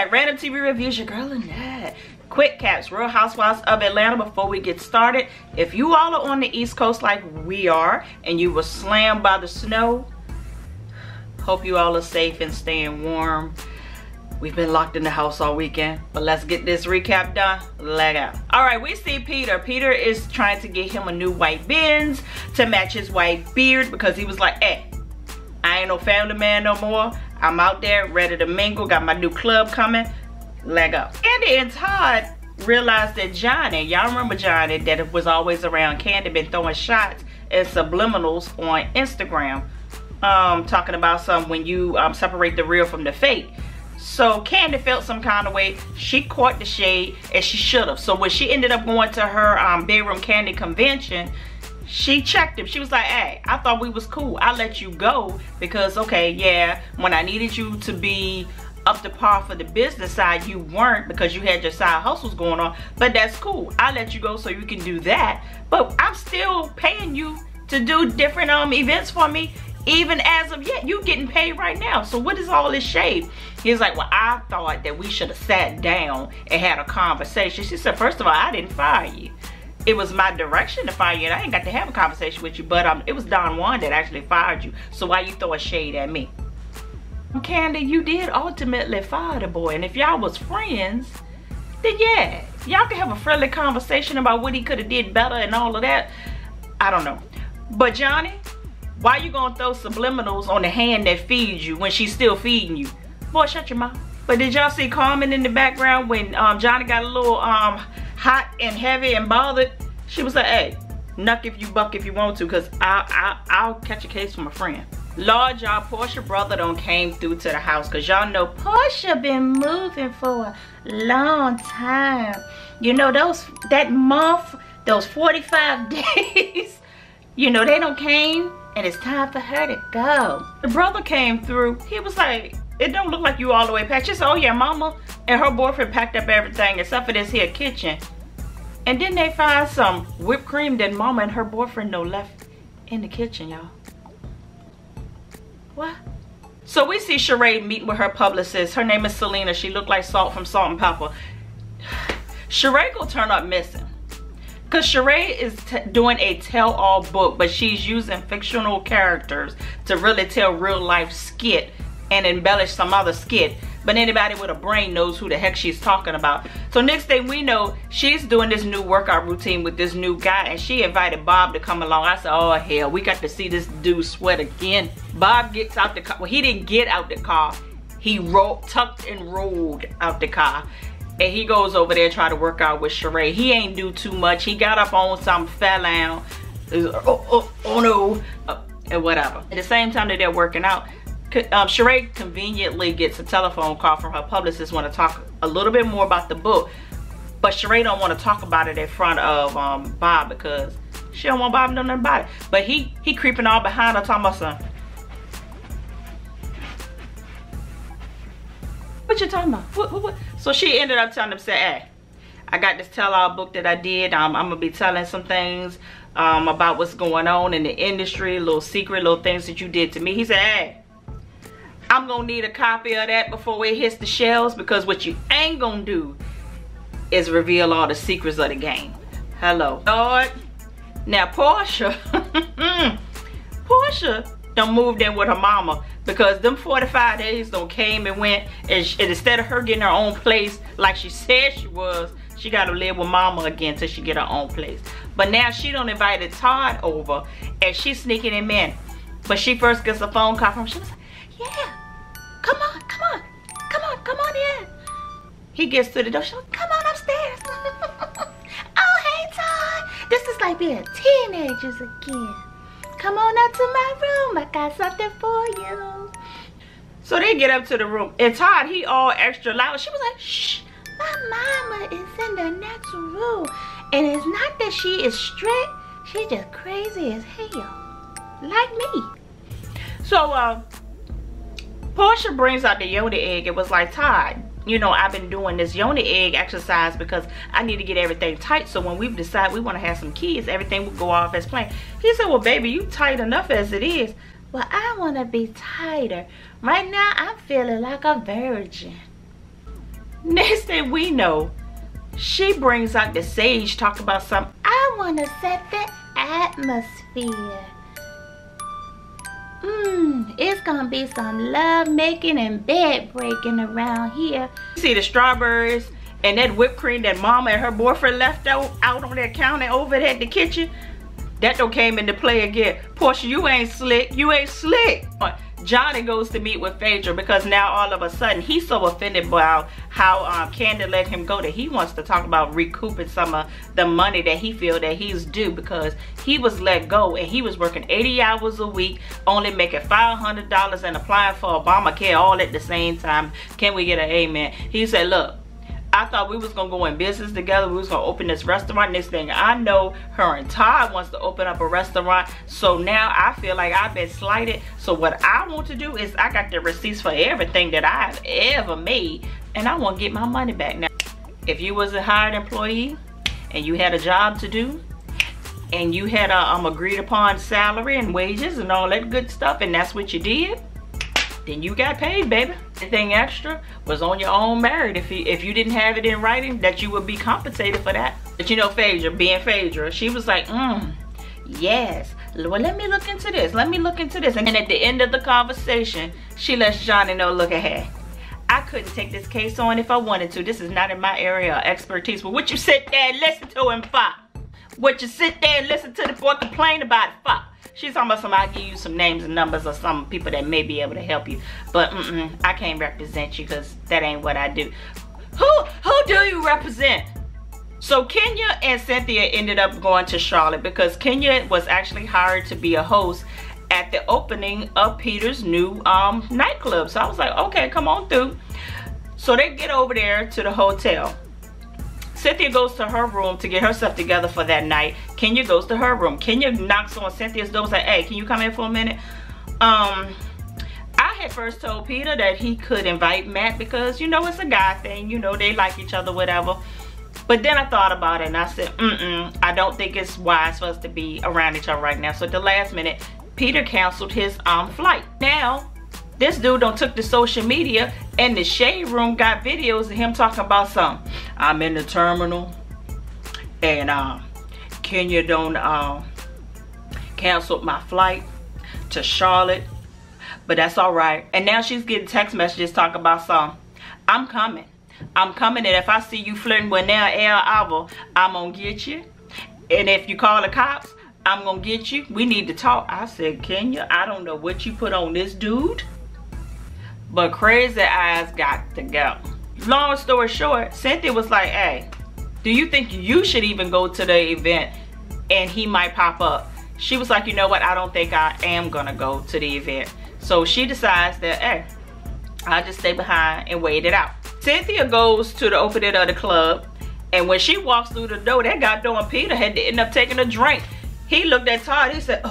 Hashtag random TV reviews, your girl Annette. Quick caps, Real Housewives of Atlanta. Before we get started, if you all are on the East Coast like we are and you were slammed by the snow, hope you all are safe and staying warm. We've been locked in the house all weekend, but let's get this recap done. Leg out. All right, we see Peter. Peter is trying to get him a new white Benz to match his white beard because he was like, hey, I ain't no family man no more. I'm out there ready to mingle. Got my new club coming. Leg up. Candy and Todd realized that Johnny, y'all remember Johnny that was always around Candy, been throwing shots and subliminals on Instagram, talking about some when you separate the real from the fake. So Candy felt some kind of way. She caught the shade, and she should have. So when she ended up going to her bedroom Candy convention, she checked him. She was like, hey, I thought we was cool. I let you go because, okay, yeah, when I needed you to be up to par for the business side, you weren't because you had your side hustles going on. But that's cool. I let you go so you can do that. But I'm still paying you to do different events for me. Even as of yet, you getting paid right now. So what is all this shade? He's like, well, I thought that we should have sat down and had a conversation. She said, first of all, I didn't fire you. It was my direction to fire you, and I ain't got to have a conversation with you, but it was Don Juan that actually fired you. So why you throwing shade at me? Candy, you did ultimately fire the boy, and if y'all was friends, then yeah, y'all can have a friendly conversation about what he could have did better and all of that. I don't know. But Johnny, why you gonna throw subliminals on the hand that feeds you when she's still feeding you? Boy, shut your mouth. But did y'all see Carmen in the background when Johnny got a little hot and heavy and bothered? She was like, hey, knuck if you buck if you want to, because I'll catch a case from a friend. Lord, y'all, Portia brother done came through to the house, because y'all know Portia been moving for a long time. You know, that month, those 45 days, you know, they done came, and it's time for her to go. The brother came through. He was like, it don't look like you all the way packed. She said, oh yeah, mama and her boyfriend packed up everything except for this here kitchen. And then they find some whipped cream that mama and her boyfriend no left in the kitchen, y'all. What? So we see Sheree meeting with her publicist. Her name is Selena. She looked like Salt from Salt and Pepper. Sheree gonna turn up missing. Because Sheree is doing a tell-all book, but she's using fictional characters to really tell real life skit and embellish some other skit. But anybody with a brain knows who the heck she's talking about. So next thing we know, she's doing this new workout routine with this new guy, and she invited Bob to come along. I said, oh hell, we got to see this dude sweat again. Bob gets out the car. Well, he didn't get out the car. He tucked and rolled out the car. And he goes over there trying to work out with Sheree. He ain't do too much. He got up on some fell down. Oh no. And whatever. At the same time that they're working out, Sheree conveniently gets a telephone call from her publicist, want to talk a little bit more about the book. But Sheree don't want to talk about it in front of Bob because she don't want Bob to know nothing about it. But he creeping all behind her talking about something. What you talking about? What? So she ended up telling him, say, hey, I got this tell-all book that I did. I'm gonna be telling some things about what's going on in the industry, little secret, little things that you did to me. He said, hey, I'm gonna need a copy of that before it hits the shelves, because what you ain't gonna do is reveal all the secrets of the game. Hello, Lord. Now Portia, Portia done moved in with her mama, because them 45 days done came and went, and instead of her getting her own place like she said she was, she gotta live with mama again till she get her own place. But now she done invited Todd over, and she's sneaking him in. But she first gets a phone call from him. She was like, yeah, come on in. He gets to the door. She's like, come on upstairs. Oh, hey, Todd. This is like being teenagers again. Come on up to my room. I got something for you. So they get up to the room, and Todd, he all extra loud. She was like, shh, my mama is in the next room. And it's not that she is strict. She's just crazy as hell. Like me. So, Portia brings out the yoni egg. It was like, Todd, you know, I've been doing this yoni egg exercise because I need to get everything tight. So when we've decided we want to have some kids, everything will go off as planned. He said, well, baby, you tight enough as it is. Well, I want to be tighter. Right now, I'm feeling like a virgin. Next thing we know, she brings out the sage, talk about something. I want to set the atmosphere. It's gonna be some love making and bed breaking around here. See the strawberries and that whipped cream that mama and her boyfriend left out on their counter over there at the kitchen? That don't came into play again. Portia, you ain't slick. You ain't slick. Johnny goes to meet with Phaedra because now all of a sudden he's so offended by how Candy let him go that he wants to talk about recouping some of the money that he feel that he's due because he was let go and he was working 80 hours a week, only making $500 and applying for Obamacare all at the same time. Can we get an amen? He said, look, I thought we was gonna go in business together. We was gonna open this restaurant. This thing, I know her and Todd wants to open up a restaurant. So now I feel like I've been slighted. So what I want to do is I got the receipts for everything that I've ever made, and I want to get my money back. Now, if you was a hired employee and you had a job to do, and you had a agreed upon salary and wages and all that good stuff, and that's what you did, then you got paid, baby. Anything extra was on your own merit. If you didn't have it in writing, that you would be compensated for that. But you know, Phaedra, being Phaedra, she was like, yes, well, let me look into this. Let me look into this. And at the end of the conversation, she lets Johnny know, look ahead. I couldn't take this case on if I wanted to. This is not in my area of expertise. But what you sit there and listen to him for? What you sit there and listen to the boy complain about it for? She's talking about somebody give you some names and numbers or some people that may be able to help you. But I can't represent you because that ain't what I do. Who do you represent? So Kenya and Cynthia ended up going to Charlotte because Kenya was actually hired to be a host at the opening of Peter's new nightclub. So I was like, okay, come on through. So they get over there to the hotel. Cynthia goes to her room to get herself together for that night. Kenya goes to her room. Kenya knocks on Cynthia's door and says, hey, can you come in for a minute? I had first told Peter that he could invite Matt because, you know, it's a guy thing. You know, they like each other, whatever. But then I thought about it and I said, I don't think it's wise for us to be around each other right now. So at the last minute, Peter canceled his flight. Now, this dude done took to social media and the shade room got videos of him talking about something. I'm in the terminal and Kenya done canceled my flight to Charlotte, but that's all right. And now she's getting text messages talking about something. I'm coming, and if I see you flirting with now El, I'm gonna get you. And if you call the cops, I'm gonna get you. We need to talk. I said, Kenya, I don't know what you put on this dude, but crazy eyes got to go. Long story short, Cynthia was like, hey, do you think you should even go to the event and he might pop up? She was like, you know what, I don't think I am gonna go to the event. So she decides that, hey, I'll just stay behind and wait it out. Cynthia goes to the opening of the club, and when she walks through the door, that goddamn Peter had to end up taking a drink. He looked at Todd, he said,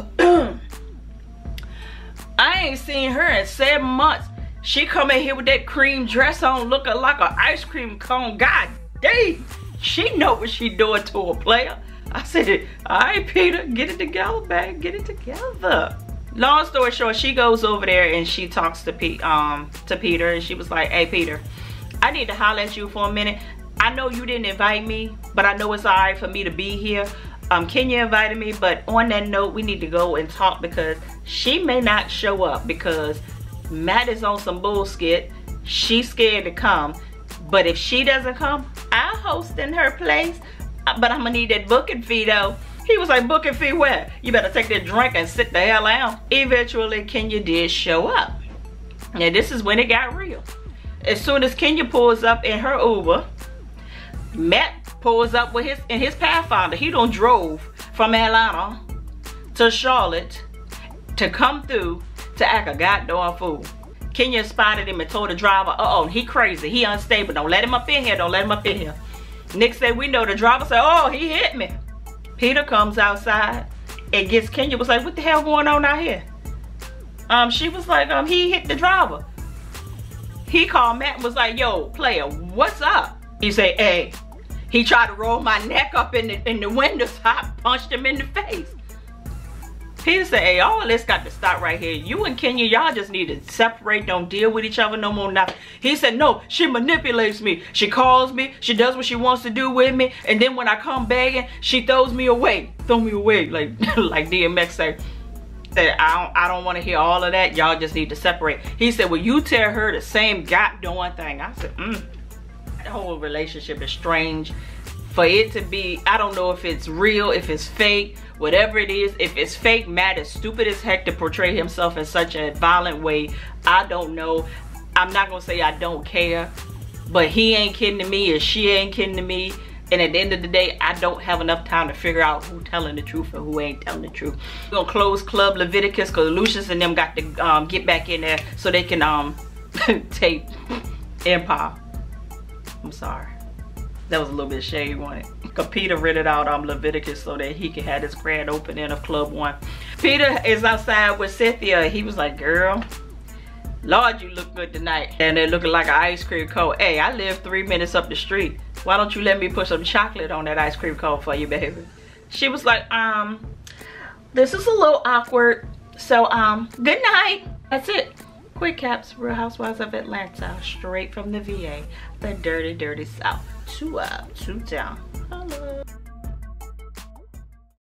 I ain't seen her in 7 months. She come in here with that cream dress on looking like an ice cream cone. God dang, she know what she doing to a player. I said, all right, Peter, get it together, babe, get it together. Long story short, she goes over there and she talks to Peter, and she was like, hey, Peter, I need to holler at you for a minute. I know you didn't invite me, but I know it's all right for me to be here. Kenya invited me, but on that note, we need to go and talk because she may not show up because Matt is on some bullshit. She's scared to come, but if she doesn't come, I'll host in her place, but I'm gonna need that booking fee though. He was like, booking fee where? You better take that drink and sit the hell down. Eventually, Kenya did show up. Now this is when it got real. As soon as Kenya pulls up in her Uber, Matt pulls up with his Pathfinder. He done drove from Atlanta to Charlotte to come through to act a goddamn fool. Kenya spotted him and told the driver, uh-oh, he crazy, he unstable, don't let him up in here, don't let him up in here. Next thing we know, the driver said, oh, he hit me. Peter comes outside and gets Kenya, was like, what the hell going on out here? She was like, he hit the driver. He called Matt and was like, yo, player, what's up? He said, hey, he tried to roll my neck up in the window, so I punched him in the face. Peter said, hey, all this got to stop right here. You and Kenya, y'all just need to separate. Don't deal with each other no more. Now, he said, no, she manipulates me. She calls me. She does what she wants to do with me. And then when I come begging, she throws me away. Throw me away. Like DMX said, I don't want to hear all of that. Y'all just need to separate. He said, well, you tell her the same goddamn thing. I said, that whole relationship is strange. For it to be, I don't know if it's real, if it's fake, whatever it is. If it's fake, Matt is stupid as heck to portray himself in such a violent way. I don't know. I'm not gonna say I don't care, but he ain't kidding to me, and she ain't kidding to me. And at the end of the day, I don't have enough time to figure out who telling the truth and who ain't telling the truth. We're gonna close Club Leviticus because Lucius and them got to get back in there so they can tape Empire. I'm sorry. That was a little bit of shade on it. Cause Peter rented out Leviticus so that he could have his grand opening of Club 1. Peter is outside with Cynthia. He was like, girl, Lord, you look good tonight. And they're looking like an ice cream cone. Hey, I live 3 minutes up the street. Why don't you let me put some chocolate on that ice cream cone for you, baby? She was like, this is a little awkward. So, good night. That's it. Quick caps, Real Housewives of Atlanta, straight from the VA, the dirty, dirty South. 2 up, 2 down. Hello.